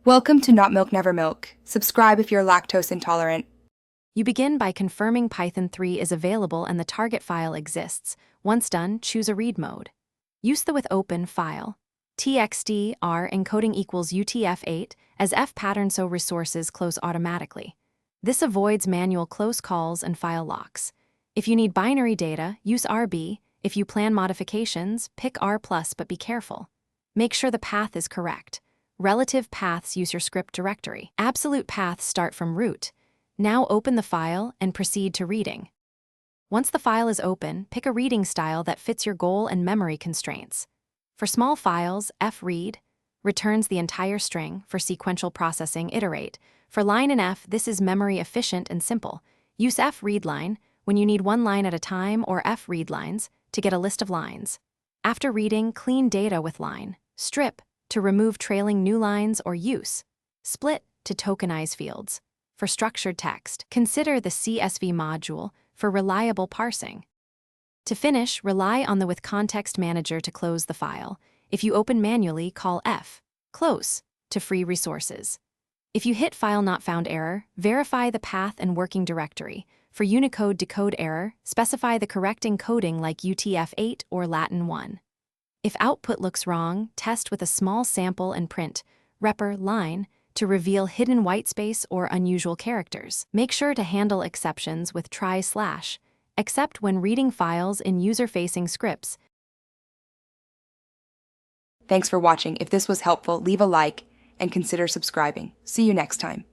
Welcome to Not Milk Never Milk. Subscribe if you're lactose intolerant. You begin by confirming Python 3 is available and the target file exists. Once done, choose a read mode. Use the with open file. TXT R encoding equals UTF-8 as F pattern so resources close automatically. This avoids manual close calls and file locks. If you need binary data, use RB. If you plan modifications, pick R+, but be careful. Make sure the path is correct. Relative paths use your script directory. Absolute paths start from root. Now open the file and proceed to reading. Once the file is open, pick a reading style that fits your goal and memory constraints. For small files, fread returns the entire string. For sequential processing, iterate. For line and F, this is memory efficient and simple. Use freadline when you need one line at a time or freadlines to get a list of lines. After reading, clean data with line. Strip to remove trailing new lines or use. Split to tokenize fields. For structured text, consider the CSV module for reliable parsing. To finish, rely on the with context manager to close the file. If you open manually, call close to free resources. If you hit file not found error, verify the path and working directory. For Unicode decode error, specify the correct encoding like UTF-8 or Latin 1. If output looks wrong, test with a small sample and print repr line to reveal hidden whitespace or unusual characters. Make sure to handle exceptions with try/, except when reading files in user-facing scripts. Thanks for watching. If this was helpful, leave a like and consider subscribing. See you next time.